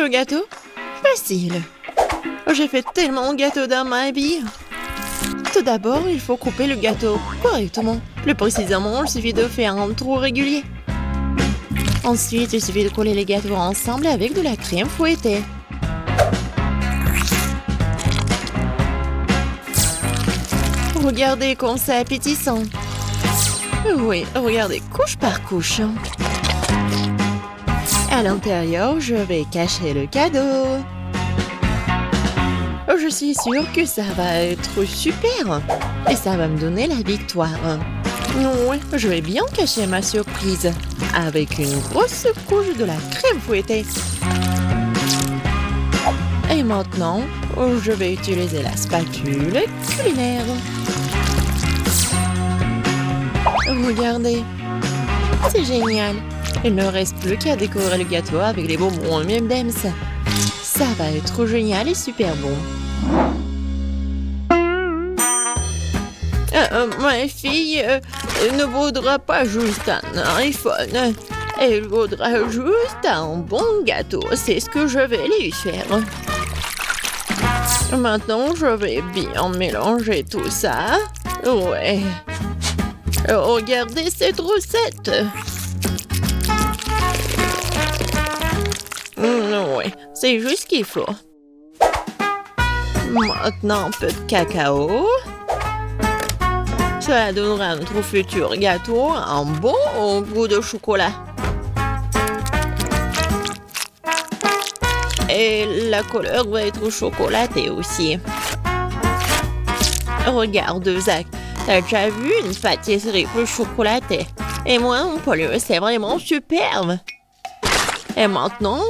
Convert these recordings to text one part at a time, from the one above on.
le gâteau? Facile. J'ai fait tellement de gâteaux dans ma vie. Tout d'abord, il faut couper le gâteau correctement. Plus précisément, il suffit de faire un trou régulier. Ensuite, il suffit de coller les gâteaux ensemble avec de la crème fouettée. Regardez comme c'est appétissant. Oui, regardez, couche par couche. À l'intérieur, je vais cacher le cadeau. Je suis sûre que ça va être super. Et ça va me donner la victoire. Oui, je vais bien cacher ma surprise. Avec une grosse couche de la crème fouettée. Et maintenant, je vais utiliser la spatule culinaire. Regardez, c'est génial. Il ne reste plus qu'à décorer le gâteau avec les bonbons M&M's. Ça va être génial et super bon. Ma fille ne voudra pas juste un iPhone. Elle voudra juste un bon gâteau. C'est ce que je vais lui faire. Maintenant, je vais bien mélanger tout ça. Ouais. Regardez cette recette. Oui, c'est juste ce qu'il faut. Maintenant, un peu de cacao. Cela donnera à notre futur gâteau un bon goût de chocolat. Et la couleur va être chocolatée aussi. Regarde, Zach, t'as déjà vu une pâtisserie plus chocolatée? Et moi, mon polio, c'est vraiment superbe. Et maintenant,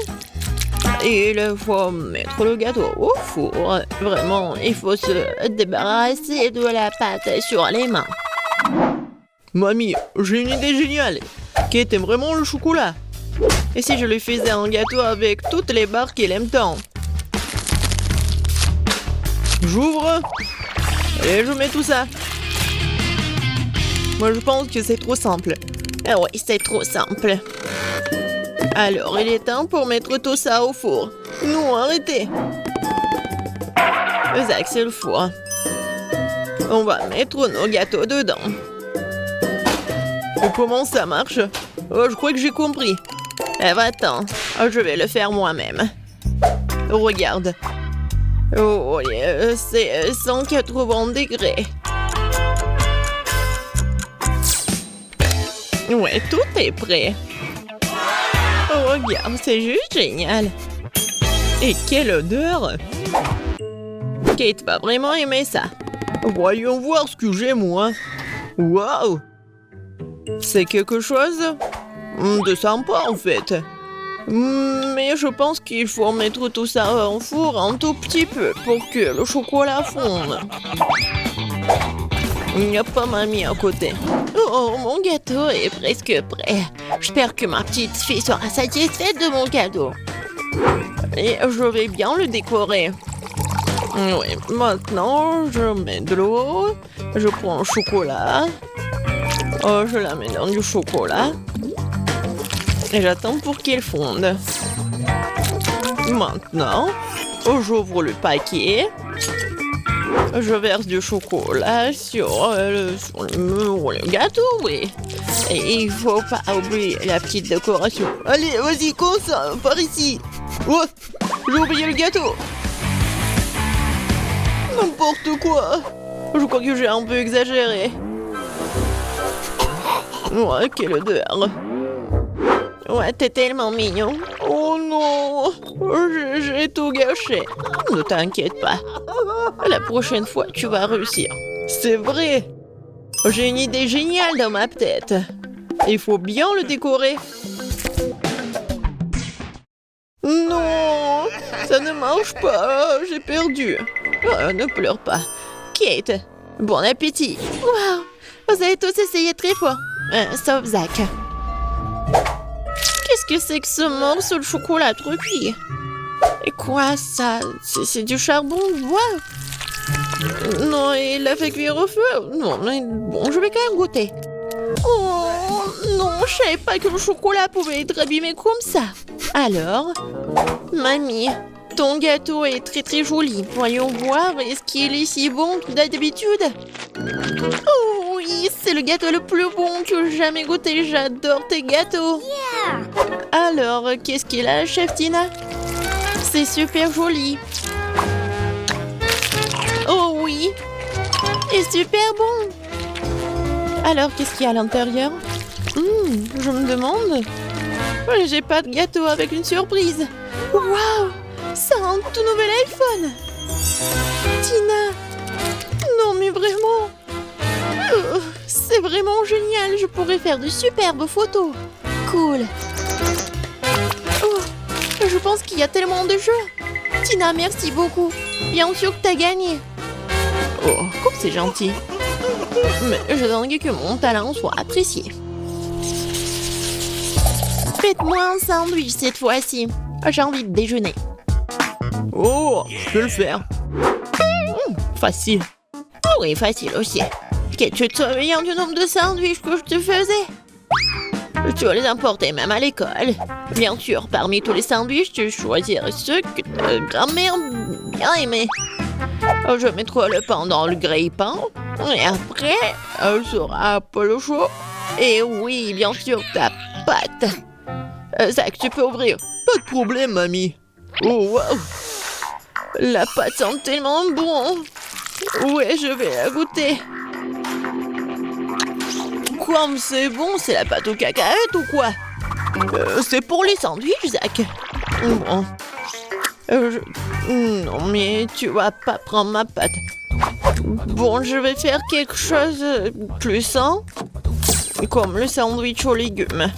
il faut mettre le gâteau au four. Vraiment, il faut se débarrasser de la pâte sur les mains. Mamie, j'ai une idée géniale. Kate aime vraiment le chocolat. Et si je lui faisais un gâteau avec toutes les barres qu'il aime tant? J'ouvre. Et je mets tout ça. Moi, je pense que c'est trop simple. Ah oui, c'est trop simple. Alors, il est temps pour mettre tout ça au four. Non, arrêtez. Zach, c'est le four. On va mettre nos gâteaux dedans. Et comment ça marche? Oh, je crois que j'ai compris. Va-t'en, je vais le faire moi-même. Regarde. Oh, c'est 180 degrés. Ouais, tout est prêt. Oh, regarde, c'est juste génial. Et quelle odeur! Kate va vraiment aimer ça. Voyons voir ce que j'ai, moi. Waouh! C'est quelque chose de sympa, en fait. Mais je pense qu'il faut mettre tout ça en four un tout petit peu pour que le chocolat fonde. Il n'y a pas mamie à côté. Oh, mon gâteau est presque prêt. J'espère que ma petite fille sera satisfaite de mon cadeau. Et je vais bien le décorer. Oui, maintenant, je mets de l'eau. Je prends le chocolat. Oh, je la mets dans du chocolat. Et j'attends pour qu'il fonde. Maintenant, j'ouvre le paquet. Je verse du chocolat sur le gâteau, oui. Et il faut pas oublier la petite décoration. Allez, vas-y, commence ça, par ici. Oh, j'ai oublié le gâteau. N'importe quoi. Je crois que j'ai un peu exagéré. Ouais, quelle odeur. Ouais, t'es tellement mignon. Oh non, j'ai tout gâché. Ne t'inquiète pas. La prochaine fois, tu vas réussir. C'est vrai. J'ai une idée géniale dans ma tête. Il faut bien le décorer. Non, ça ne marche pas. J'ai perdu. Oh, ne pleure pas. Kate, bon appétit. Waouh, vous avez tous essayé très fort. Sauf Zach. Qu'est-ce que c'est que ce morceau de chocolat trop cuit? Et quoi, ça? C'est du charbon? Waouh! Non, il l'a fait cuire au feu. Non, mais bon, je vais quand même goûter. Oh, non, je savais pas que le chocolat pouvait être abîmé comme ça. Alors, mamie, ton gâteau est très très joli. Voyons voir, est-ce qu'il est si bon que d'habitude? Oh oui, c'est le gâteau le plus bon que j'ai jamais goûté. J'adore tes gâteaux. Alors, qu'est-ce qu'il a, chef Tina? C'est super joli. Oh oui, et super bon. Alors, qu'est-ce qu'il y a à l'intérieur? Je me demande. J'ai pas de gâteau avec une surprise. Waouh, c'est un tout nouvel iPhone. Tina, non mais vraiment. C'est vraiment génial. Je pourrais faire de superbes photos. Cool. Oh, je pense qu'il y a tellement de jeux. Tina, merci beaucoup. Bien sûr que t'as gagné. Oh, comme c'est gentil. Mais je demande que mon talent soit apprécié. Faites-moi un sandwich cette fois-ci. J'ai envie de déjeuner. Oh, je peux le faire. Facile. Oui, facile aussi. Que tu te souviens du nombre de sandwichs que je te faisais? Tu vas les importer même à l'école. Bien sûr, parmi tous les sandwichs, tu choisiras ceux que ta grand-mère bien aimait. Je mettrai le pain dans le grille-pain. Et après, elle sera un peu chaud. Et oui, bien sûr, ta pâte. Zach, tu peux ouvrir. Pas de problème, mamie. Oh, waouh. La pâte sent tellement bon. Ouais, je vais la goûter. Comme c'est bon, c'est la pâte aux cacahuètes ou quoi? C'est pour les sandwichs, Zach. Bon. Non, mais tu vas pas prendre ma pâte. Bon, je vais faire quelque chose de plus sain. Comme le sandwich aux légumes.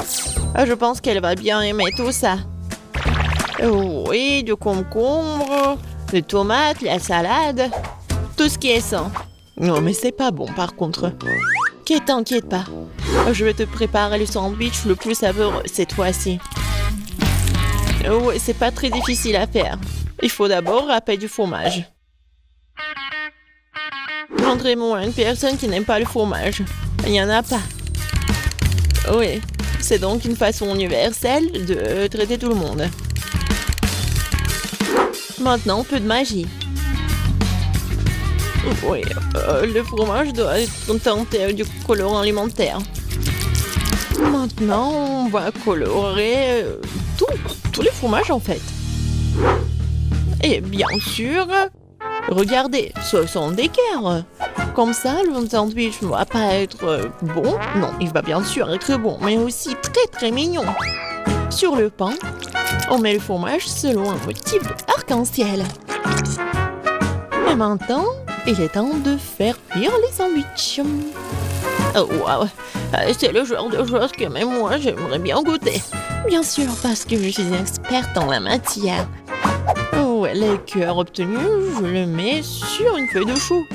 Je pense qu'elle va bien aimer tout ça. Oui, du concombre, des tomates, la salade. Tout ce qui est sain. Non, mais c'est pas bon par contre. T'inquiète pas. Je vais te préparer le sandwich le plus savoureux cette fois-ci. Ouais, c'est pas très difficile à faire. Il faut d'abord râper du fromage. Montrez-moi une personne qui n'aime pas le fromage. Il n'y en a pas. Oui, c'est donc une façon universelle de traiter tout le monde. Maintenant, peu de magie. Oui, le fromage doit être teinté du colorant alimentaire. Maintenant, on va colorer tous les fromages en fait. Et bien sûr, regardez, ce sont des cœurs. Comme ça, le sandwich ne va pas être bon. Non, il va bien sûr être bon, mais aussi très très mignon. Sur le pain, on met le fromage selon un motif arc-en-ciel. Et maintenant, il est temps de faire cuire les sandwichs. Oh waouh, c'est le genre de choses que même moi j'aimerais bien goûter. Bien sûr, parce que je suis experte en la matière. Ouais, les cœurs obtenus, je les mets sur une feuille de chou.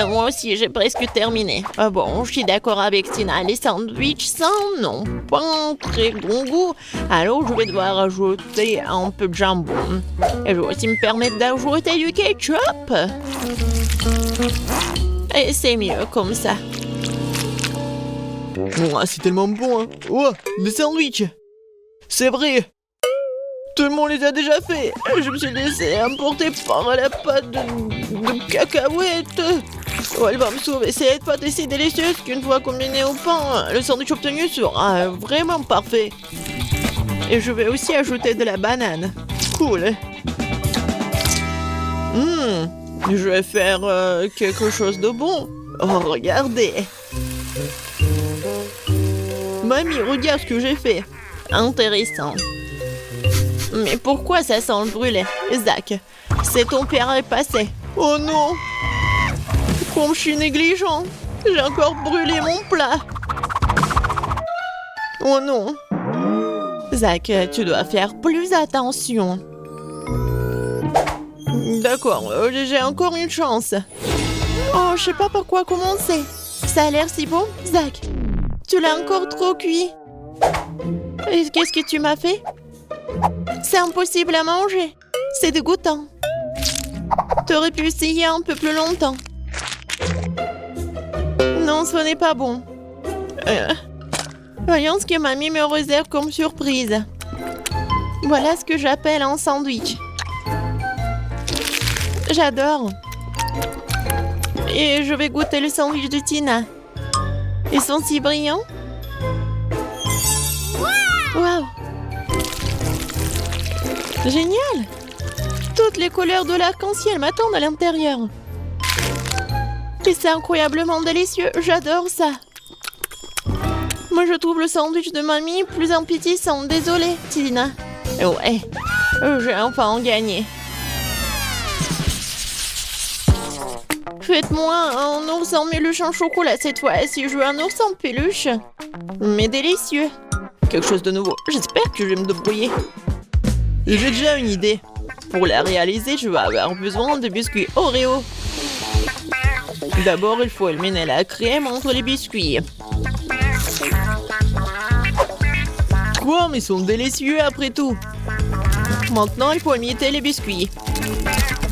Moi aussi, j'ai presque terminé. Bon, je suis d'accord avec Tina. Les sandwichs sans n'ont pas un très bon goût. Alors, je vais devoir ajouter un peu de jambon. Et je vais aussi me permettre d'ajouter du ketchup. Et c'est mieux comme ça. Oh, c'est tellement bon, hein. Oh, des sandwichs. C'est vrai. Tout le monde les a déjà fait. Je me suis laissé emporter par la pâte de cacahuètes. Oh, elle va me sauver. Cette pâte est si délicieuse qu'une fois combinée au pain, le sandwich obtenu sera vraiment parfait. Et je vais aussi ajouter de la banane. Cool. Je vais faire quelque chose de bon. Oh, regardez. Mamie, regarde ce que j'ai fait. Intéressant. Mais pourquoi ça sent le brûlé? Zach, c'est ton père est passé. Oh non! Comme je suis négligent, j'ai encore brûlé mon plat. Oh non! Zach, tu dois faire plus attention. D'accord, j'ai encore une chance. Oh, je sais pas par quoi commencer. Ça a l'air si bon, Zach. Tu l'as encore trop cuit. Et qu'est-ce que tu m'as fait? C'est impossible à manger. C'est dégoûtant. T'aurais pu essayer un peu plus longtemps. Non, ce n'est pas bon. Voyons ce que mamie me réserve comme surprise. Voilà ce que j'appelle un sandwich. J'adore. Et je vais goûter le sandwich de Tina. Ils sont si brillants. Waouh! Génial! Toutes les couleurs de l'arc-en-ciel m'attendent à l'intérieur. Et c'est incroyablement délicieux. J'adore ça. Moi, je trouve le sandwich de mamie plus appétissant. Désolée, Tina. Ouais, j'ai enfin gagné. Faites-moi un ours en peluche en chocolat cette fois. Si je veux un ours en peluche. Mais délicieux. Quelque chose de nouveau. J'espère que je vais me débrouiller. Et j'ai déjà une idée. Pour la réaliser, je vais avoir besoin de biscuits Oreo. D'abord, il faut éliminer la crème entre les biscuits. Quoi, mais ils sont délicieux après tout. Maintenant, il faut imiter les biscuits.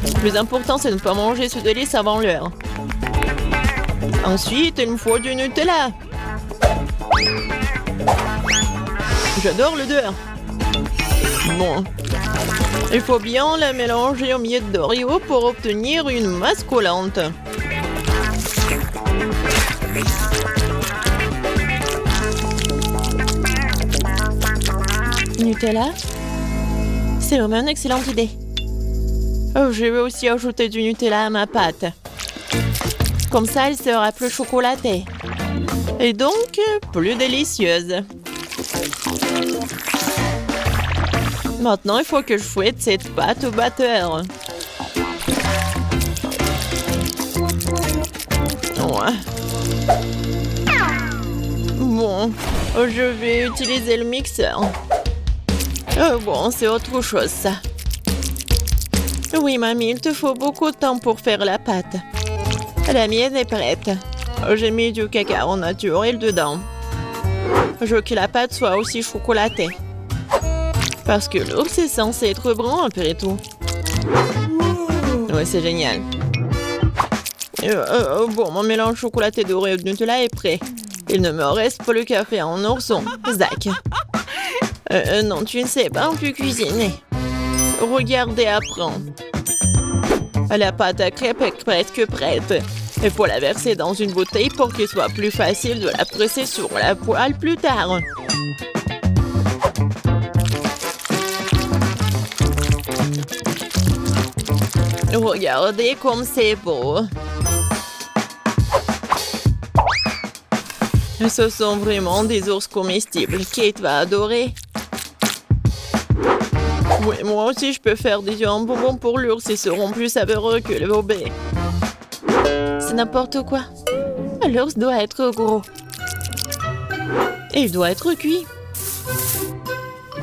Le plus important, c'est de ne pas manger ce délice avant l'heure. Ensuite, il me faut du Nutella. J'adore l'odeur. Bon. Il faut bien la mélanger aux miettes d'Oreo pour obtenir une masse collante. Nutella? C'est vraiment une excellente idée. Oh, je vais aussi ajouter du Nutella à ma pâte. Comme ça, elle sera plus chocolatée. Et donc, plus délicieuse. Maintenant, il faut que je fouette cette pâte au batteur. Ouais. Bon, je vais utiliser le mixeur. Bon, c'est autre chose, ça. Oui, mamie, il te faut beaucoup de temps pour faire la pâte. La mienne est prête. J'ai mis du cacao naturel dedans. Je veux que la pâte soit aussi chocolatée. Parce que l'ours est censé être brun après tout. Ouais, c'est génial. Bon, mon mélange chocolaté doré de Nutella est prêt. Il ne me reste pas le café en ourson. Zach. Non, tu ne sais pas où tu cuisiner. Regardez, apprends. La pâte à crêpes est presque prête. Il faut la verser dans une bouteille pour qu'il soit plus facile de la presser sur la poêle plus tard. Regardez comme c'est beau. Ce sont vraiment des ours comestibles. Kate va adorer. Oui, moi aussi, je peux faire des œufs en bonbons pour l'ours. Ils seront plus savoureux que le bébé. C'est n'importe quoi. L'ours doit être gros. Et il doit être cuit.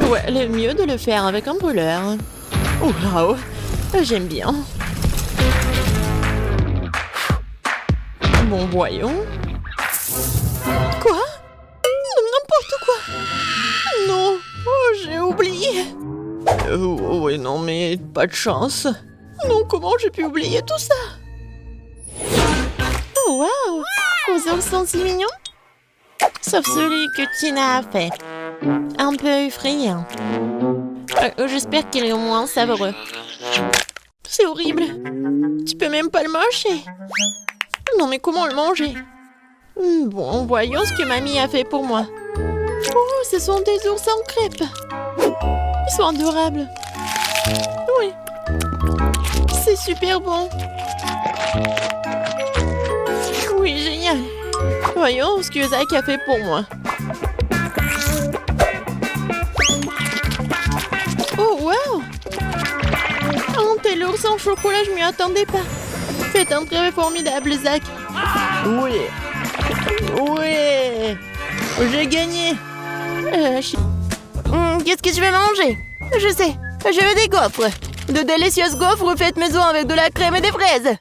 Ouais, le mieux de le faire avec un brûleur. Wow, j'aime bien. Bon, voyons. Quoi? N'importe quoi. Non, oh, j'ai oublié. Oui, non, mais pas de chance. Non, comment j'ai pu oublier tout ça? Oh, waouh! Vos ours sont si mignons. Sauf celui que Tina a fait. Un peu effrayant. J'espère qu'il est au moins savoureux. C'est horrible. Tu peux même pas le mâcher. Non, mais comment le manger? Bon, voyons ce que mamie a fait pour moi. Oh, ce sont des ours en crêpes. Ils sont adorables. Oui. C'est super bon. Oui, génial. Voyons ce que Zach a fait pour moi. Oh, wow! Un tel ours en chocolat, je m'y attendais pas. Faites un travail formidable, Zach. Oui. Oui. J'ai gagné. Qu'est-ce que je vais manger? Je sais, je veux des gaufres. De délicieuses gaufres faites maison avec de la crème et des fraises.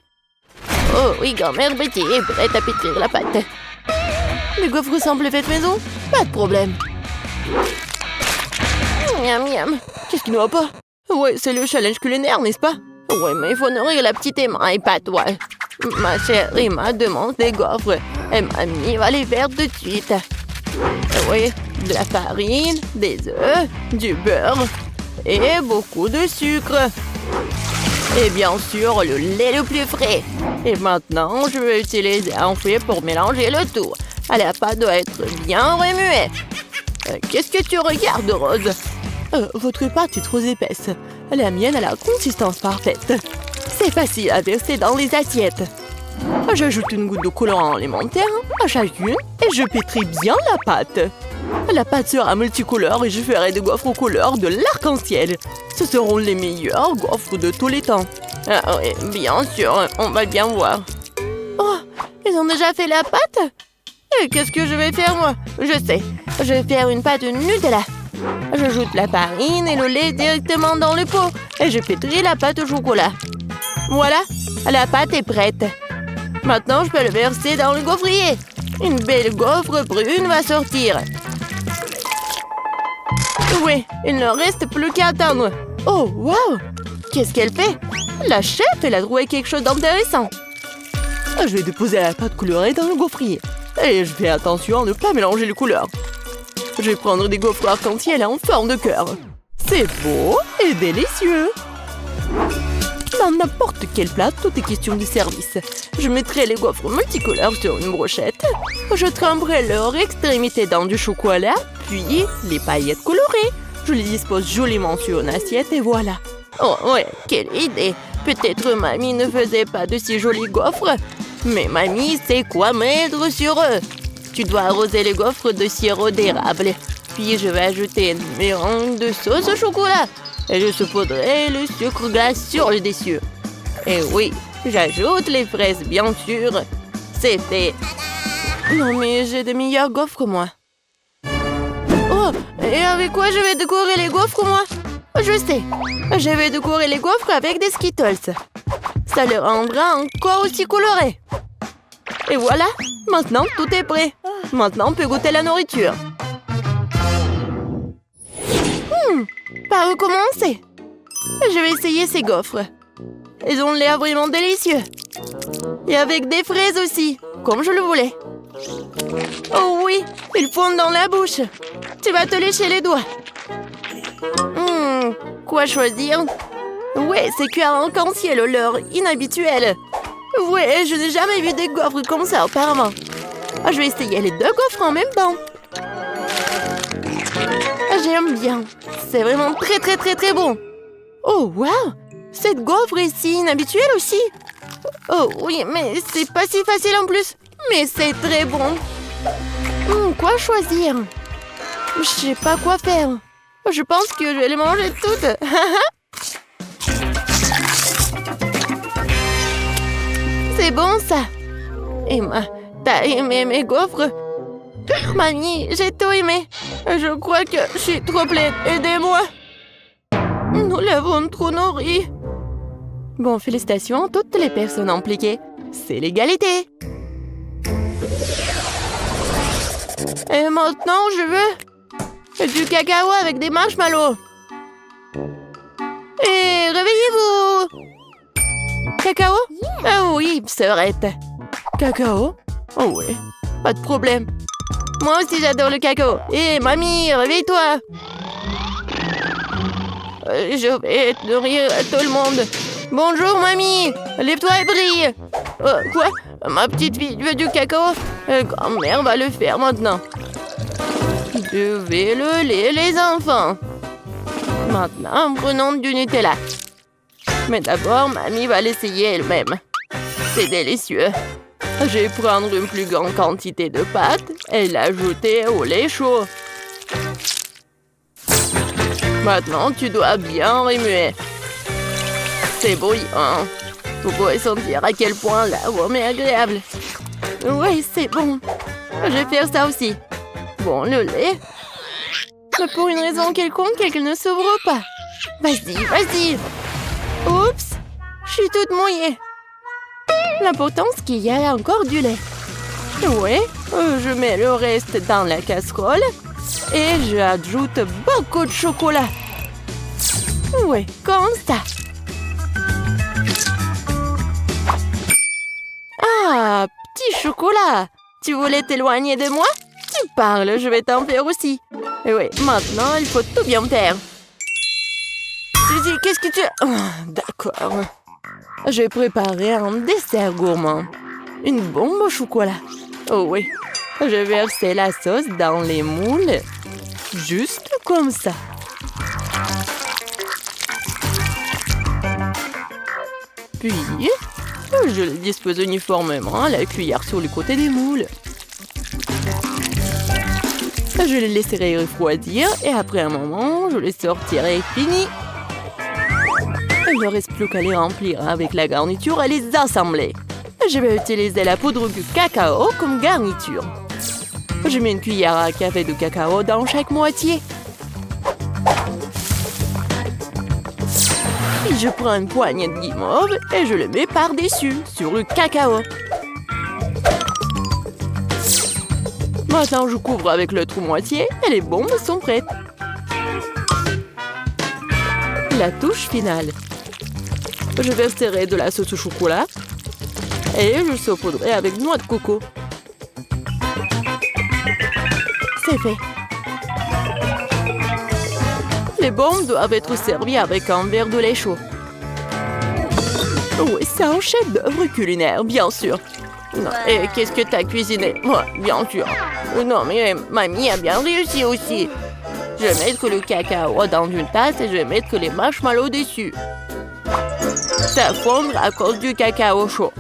Oh oui, grand-mère Betty est prête à pétrir la pâte. Les gaufres semblent faites maison? Pas de problème. Miam miam. Qu'est-ce qui ne va pas? Ouais, c'est le challenge culinaire, n'est-ce pas? Ouais, mais il faut nourrir la petite Emma et pas toi. Ma chère Emma demande des gaufres et mamie va les faire tout de suite. Oui, de la farine, des œufs, du beurre et beaucoup de sucre. Et bien sûr, le lait le plus frais. Et maintenant, je vais utiliser un fouet pour mélanger le tout. La pâte doit être bien remuée. Qu'est-ce que tu regardes, Rose? Votre pâte est trop épaisse. La mienne a la consistance parfaite. C'est facile à verser dans les assiettes. J'ajoute une goutte de colorant alimentaire à chacune et je pétris bien la pâte. La pâte sera multicolore et je ferai des gaufres aux couleurs de l'arc-en-ciel. Ce seront les meilleurs gaufres de tous les temps. Ah oui, bien sûr, on va bien voir. Oh, ils ont déjà fait la pâte? Et qu'est-ce que je vais faire moi? Je sais, je vais faire une pâte Nutella. J'ajoute la farine et le lait directement dans le pot et je pétris la pâte au chocolat. Voilà, la pâte est prête. Maintenant, je peux le verser dans le gaufrier. Une belle gaufre brune va sortir. Oui, il ne reste plus qu'à attendre. Oh, wow! Qu'est-ce qu'elle fait? La chef, elle a trouvé quelque chose d'intéressant. Je vais déposer la pâte colorée dans le gaufrier. Et je fais attention à ne pas mélanger les couleurs. Je vais prendre des gaufres arc-en-ciel en forme de cœur. C'est beau et délicieux. Dans n'importe quel plat, tout est question de service. Je mettrai les gaufres multicolores sur une brochette. Je tremperai leur extrémité dans du chocolat, puis les paillettes colorées. Je les dispose joliment sur une assiette et voilà. Oh ouais, quelle idée! Peut-être mamie ne faisait pas de si jolis gaufres, mais mamie sait quoi mettre sur eux. Tu dois arroser les gaufres de sirop d'érable. Puis je vais ajouter une mélange de sauce au chocolat. Et je saupoudrerai le sucre glace sur le dessus. Et oui, j'ajoute les fraises, bien sûr. C'est fait. Non, mais j'ai de meilleures gaufres, moi. Oh, et avec quoi je vais décorer les gaufres, moi? Je sais. Je vais décorer les gaufres avec des Skittles. Ça les rendra encore aussi colorés. Et voilà, maintenant tout est prêt. Maintenant, on peut goûter la nourriture. Par où commencer? Je vais essayer ces gaufres. Ils ont l'air vraiment délicieux. Et avec des fraises aussi, comme je le voulais. Oh oui, ils fondent dans la bouche. Tu vas te lécher les doigts. Quoi choisir? Ouais, c'est cuir en arc-en-ciel, l'heure inhabituelle. Ouais, je n'ai jamais vu des gaufres comme ça auparavant. Je vais essayer les deux gaufres en même temps. J'aime bien. C'est vraiment très bon. Oh, wow! Cette gaufre est si inhabituelle aussi. Oh oui, mais c'est pas si facile en plus. Mais c'est très bon. Quoi choisir? Je sais pas quoi faire. Je pense que je vais les manger toutes. C'est bon ça. Emma, t'as aimé mes gaufres? Mamie, j'ai tout aimé. Je crois que je suis trop pleine. Aidez-moi. Nous l'avons trop nourri. Bon, félicitations à toutes les personnes impliquées. C'est l'égalité. Et maintenant, je veux du cacao avec des marshmallows. Et réveillez-vous. Cacao? Ah oui, sœurette. Cacao? Oh oui, pas de problème. Moi aussi, j'adore le cacao. Hé, mamie, réveille-toi. Je vais nourrir tout le monde. Bonjour, mamie. Lève-toi et brille. Quoi? Ma petite fille veut du cacao? Grand-mère va le faire maintenant. Je vais le lait, les enfants. Maintenant, prenons du Nutella. Mais d'abord, mamie va l'essayer elle-même. C'est délicieux. Je vais prendre une plus grande quantité de pâte et l'ajouter au lait chaud. Maintenant, tu dois bien remuer. C'est bouillant. Vous pouvez sentir à quel point l'arôme est agréable. Oui, c'est bon. Je vais faire ça aussi. Bon, le lait. Mais pour une raison quelconque, elle ne s'ouvre pas. Vas-y. Oups, je suis toute mouillée. L'important, c'est qu'il y a encore du lait. Oui, je mets le reste dans la casserole et j'ajoute beaucoup de chocolat. Oui, comme ça. Ah, petit chocolat. Tu voulais t'éloigner de moi? Tu parles, je vais t'en faire aussi. Et oui, maintenant, il faut tout bien faire. Suzy, qu'est-ce que tu... D'accord. Je vais préparer un dessert gourmand. Une bombe au chocolat. Oh oui. Je vais verser la sauce dans les moules. Juste comme ça. Puis, je les dispose uniformément à la cuillère sur le côté des moules. Je les laisserai refroidir et après un moment, je les sortirai fini. Il ne reste plus qu'à les remplir avec la garniture et les assembler. Je vais utiliser la poudre de cacao comme garniture. Je mets une cuillère à café de cacao dans chaque moitié. Puis je prends une poignée de guimauve et je le mets par-dessus, sur le cacao. Maintenant, je couvre avec l'autre moitié et les bombes sont prêtes. La touche finale. Je verserai de la sauce au chocolat et je saupoudrerai avec noix de coco. C'est fait. Les bombes doivent être servies avec un verre de lait chaud. Oui, c'est un chef-d'œuvre culinaire, bien sûr. Non, et qu'est-ce que t'as cuisiné? Moi, bien sûr. Non, mais mamie a bien réussi aussi. Je vais mettre le cacao dans une tasse et je vais mettre les marshmallows dessus. Ça fondre à cause du cacao chaud.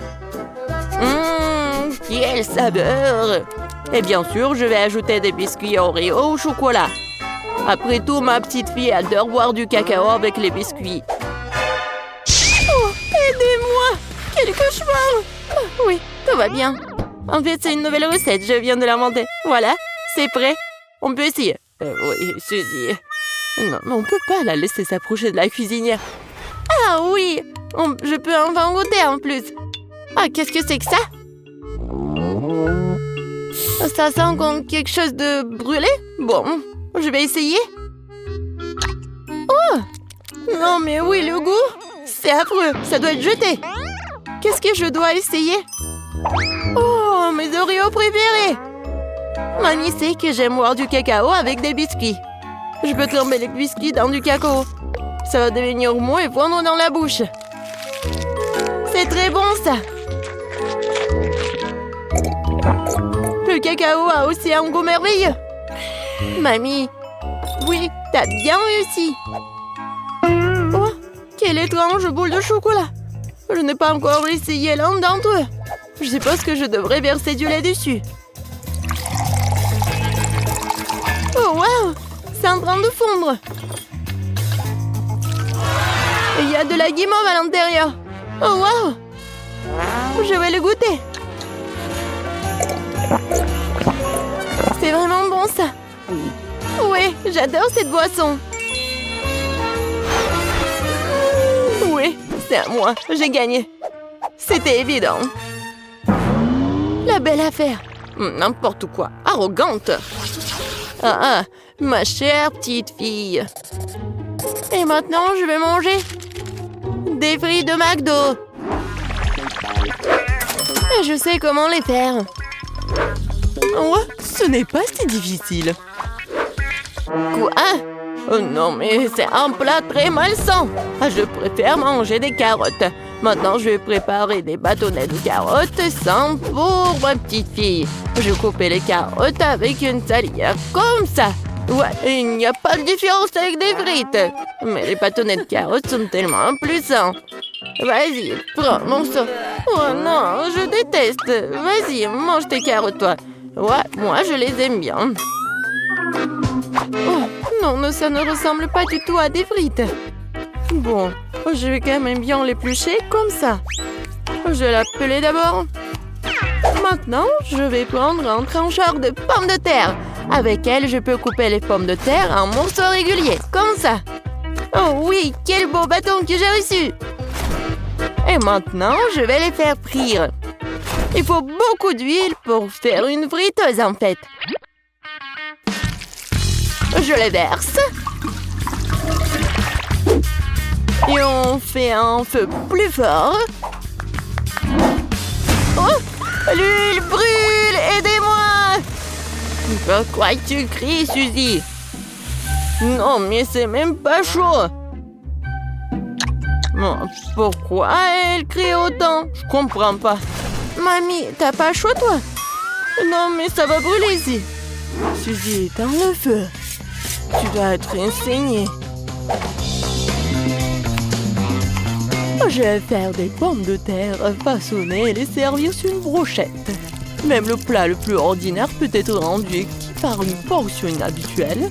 Quel saveur! Et bien sûr, je vais ajouter des biscuits Oreo au chocolat. Après tout, ma petite fille adore boire du cacao avec les biscuits. Oh, aidez-moi! Quel cauchemar! Oui, tout va bien. En fait, c'est une nouvelle recette, je viens de l'inventer. Voilà, c'est prêt. On peut essayer. Oui, Suzy. Non, mais on peut pas la laisser s'approcher de la cuisinière. Ah oui! Je peux en goûter en plus. Ah, qu'est-ce que c'est que ça? Ça sent comme quelque chose de brûlé? Bon, je vais essayer. Oh! Non, mais oui, le goût! C'est affreux, ça doit être jeté. Qu'est-ce que je dois essayer? Oh, mes Oreos préférés! Mamie sait que j'aime boire du cacao avec des biscuits. Je peux tremper les biscuits dans du cacao. Ça va devenir mou et fondre dans la bouche. C'est très bon, ça! Le cacao a aussi un goût merveilleux. Mamie, oui, t'as bien réussi. Oh, quelle étrange boule de chocolat. Je n'ai pas encore essayé l'un d'entre eux. Je suppose que je devrais verser du lait dessus. Oh, wow! C'est en train de fondre. Il y a de la guimauve à l'intérieur. Oh, wow! Je vais le goûter. C'est vraiment bon, ça. Oui, j'adore cette boisson. Oui, c'est à moi. J'ai gagné. C'était évident. La belle affaire. N'importe quoi. Arrogante. Ah, ma chère petite fille. Et maintenant, je vais manger des frites de McDo. Et je sais comment les faire. Oh, ce n'est pas si difficile. Quoi? Oh non, mais c'est un plat très malsain. Je préfère manger des carottes. Maintenant, je vais préparer des bâtonnets de carottes sans pour ma petite fille. Je coupe les carottes avec une salière comme ça. Ouais, il n'y a pas de différence avec des frites. Mais les bâtonnets de carottes sont tellement plus sains. Vas-y, prends mon sang. Oh non, je déteste. Vas-y, mange tes carottes, toi. Ouais, moi, je les aime bien. Oh, non, ça ne ressemble pas du tout à des frites. Bon, je vais quand même bien l'éplucher comme ça. Je vais la peler d'abord. Maintenant, je vais prendre un trancheur de pommes de terre. Avec elle, je peux couper les pommes de terre en morceaux réguliers, comme ça. Oh oui, quel beau bâton que j'ai reçu! Et maintenant, je vais les faire frire. Il faut beaucoup d'huile pour faire une friteuse, en fait. Je les verse. Et on fait un feu plus fort. Oh! L'huile brûle! Aidez-moi! Pourquoi tu cries, Suzy? Non, mais c'est même pas chaud. Oh, pourquoi elle crie autant? Je comprends pas. Mamie, t'as pas chaud, toi? Non, mais ça va brûler ici. Suzy, éteins le feu. Tu dois être enseigné. Je vais faire des pommes de terre façonnées et les servir sur une brochette. Même le plat le plus ordinaire peut être rendu par une portion inhabituelle.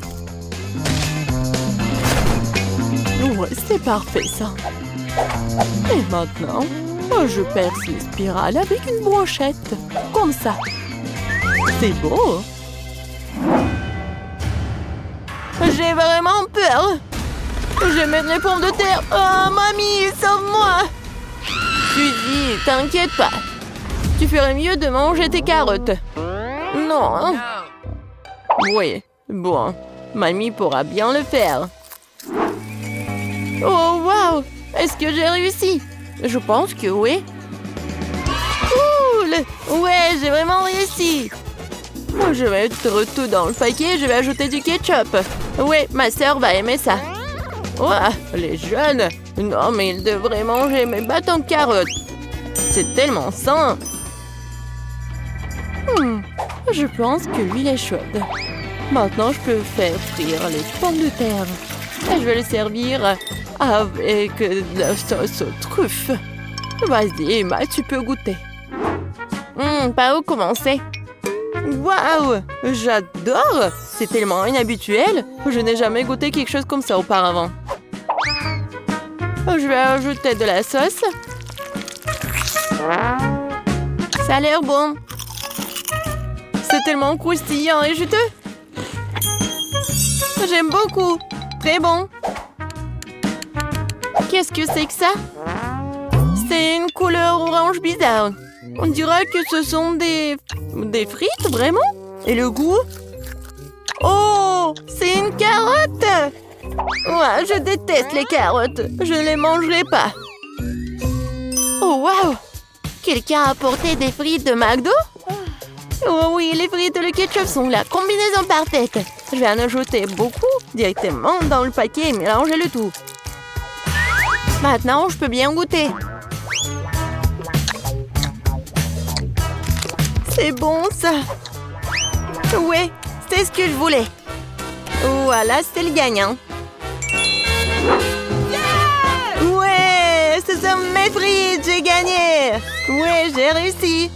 Ouais, c'est parfait ça. Et maintenant, je perce les spirales avec une brochette. Comme ça. C'est beau. J'ai vraiment peur. Je vais mettre les pommes de terre. Oh, mamie, sauve-moi. Suzy, t'inquiète pas. Tu ferais mieux de manger tes carottes. Non. Oui, bon. Mamie pourra bien le faire. Oh, wow. Est-ce que j'ai réussi? Je pense que oui. Cool. Ouais, j'ai vraiment réussi. Je vais mettre tout dans le paquet et je vais ajouter du ketchup. Oui, ma sœur va aimer ça. Ouah, les jeunes. Non, mais ils devraient manger mes bâtons de carottes. C'est tellement sain. Je pense que l'huile est chaude. Maintenant, je peux faire frire les pommes de terre. Et je vais les servir avec de la sauce aux truffes. Vas-y, Emma, tu peux goûter. Par où commencer? Waouh! J'adore! C'est tellement inhabituel. Je n'ai jamais goûté quelque chose comme ça auparavant. Je vais ajouter de la sauce. Ça a l'air bon. C'est tellement croustillant et juteux. J'aime beaucoup. Très bon. Qu'est-ce que c'est que ça? C'est une couleur orange bizarre. On dirait que ce sont des frites, vraiment? Et le goût? Oh, c'est une carotte! Ouais, je déteste les carottes. Je ne les mangerai pas. Oh, wow! Quelqu'un a apporté des frites de McDo? Oh oui, les frites et le ketchup sont la combinaison parfaite. Je vais en ajouter beaucoup directement dans le paquet et mélanger le tout. Maintenant, je peux bien goûter. C'est bon, ça. Ouais, c'est ce que je voulais. Voilà, c'est le gagnant. Ouais, ce sont mes frites, j'ai gagné. Ouais, j'ai réussi.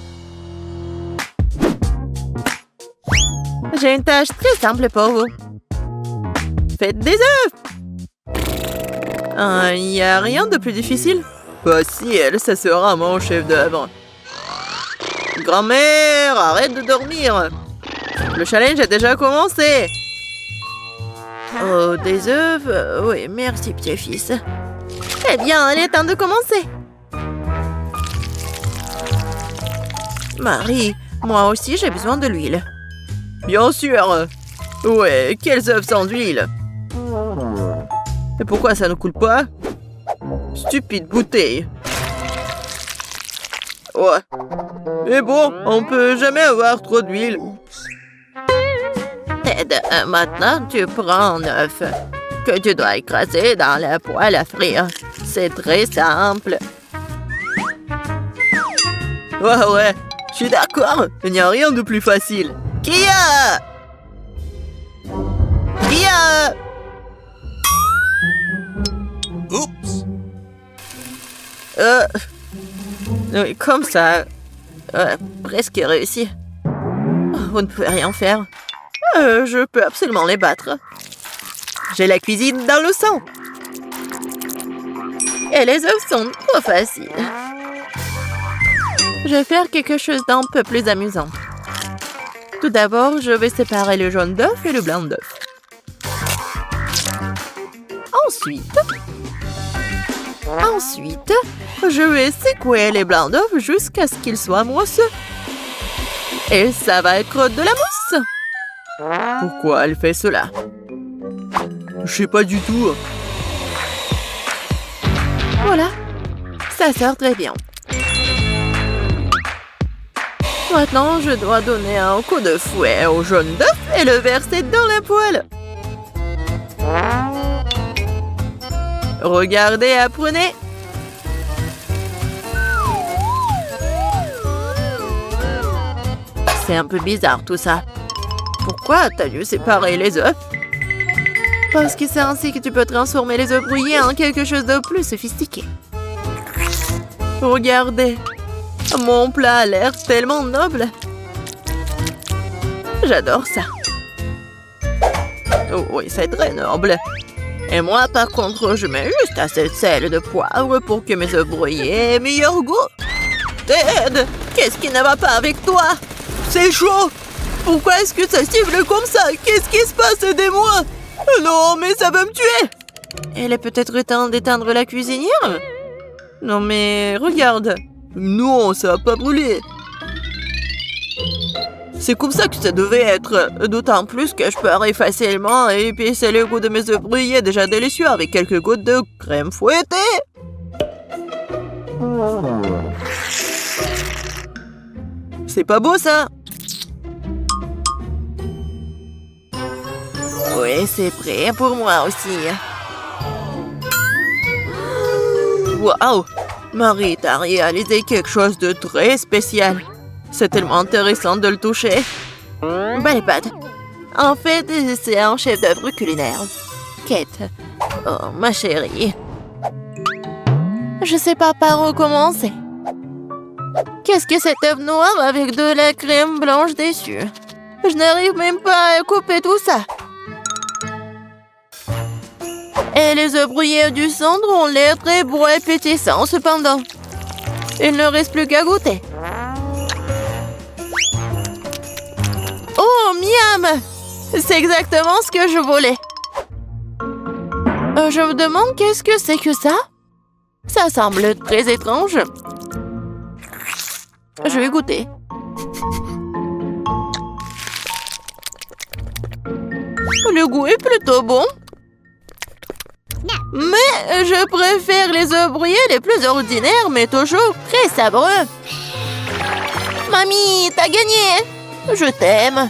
J'ai une tâche très simple pour vous. Faites des œufs. Il n'y a rien de plus difficile. Facile, ça sera mon chef-d'œuvre. Grand-mère, arrête de dormir. Le challenge a déjà commencé. Oh, des œufs? Oui, merci, petit-fils. Eh bien, il est temps de commencer. Marie, moi aussi, j'ai besoin de l'huile. Bien sûr. Ouais, quels œufs sans huile? Et pourquoi ça ne coule pas? Stupide bouteille. Ouais. Mais bon, on peut jamais avoir trop d'huile. Ted, maintenant tu prends un œuf que tu dois écraser dans la poêle à frire. C'est très simple. Ouais, je suis d'accord. Il n'y a rien de plus facile. Kia! Oups! Oui, comme ça. Presque réussi. Vous ne pouvez rien faire. Je peux absolument les battre. J'ai la cuisine dans le sang. Et les œufs sont trop faciles. Je vais faire quelque chose d'un peu plus amusant. Tout d'abord, je vais séparer le jaune d'œuf et le blanc d'œuf. Ensuite, je vais secouer les blancs d'œuf jusqu'à ce qu'ils soient mousseux. Et ça va être de la mousse. Pourquoi elle fait cela? Je sais pas du tout. Voilà, ça sort très bien. Maintenant, je dois donner un coup de fouet au jaune d'œuf et le verser dans la poêle. Regardez, apprenez. C'est un peu bizarre tout ça. Pourquoi t'as dû séparer les œufs? Parce que c'est ainsi que tu peux transformer les œufs brouillés en quelque chose de plus sophistiqué. Regardez, mon plat a l'air tellement noble. J'adore ça. Oh, oui, c'est très noble. Et moi, par contre, je mets juste assez de sel et de poivre pour que mes œufs brouillés aient meilleur goût. Ted, qu'est-ce qui ne va pas avec toi? C'est chaud. Pourquoi est-ce que ça siffle comme ça? Qu'est-ce qui se passe? Aidez-moi. Non, mais ça va me tuer. Il est peut-être temps d'éteindre la cuisinière? Non, mais regarde. Non, ça va pas brûler. C'est comme ça que ça devait être. D'autant plus que je peux arrêter facilement et épicer le goût de mes œufs brouillés déjà délicieux avec quelques gouttes de crème fouettée. C'est pas beau ça? Oui, c'est prêt pour moi aussi. Waouh! Marie, t'as réalisé quelque chose de très spécial. C'est tellement intéressant de le toucher. Bonne pâte. En fait, c'est un chef-d'œuvre culinaire. Kate. Oh, ma chérie. Je sais pas par où commencer. Qu'est-ce que cette œuf noire avec de la crème blanche dessus? Je n'arrive même pas à couper tout ça. Et les œufs brouillés du centre ont l'air très beaux et pétissants cependant. Il ne reste plus qu'à goûter. Oh, miam! C'est exactement ce que je voulais. Je me demande qu'est-ce que c'est que ça? Ça semble très étrange. Je vais goûter. Le goût est plutôt bon. Mais je préfère les œufs brouillés les plus ordinaires, mais toujours très savoureux. Mamie, t'as gagné! Je t'aime.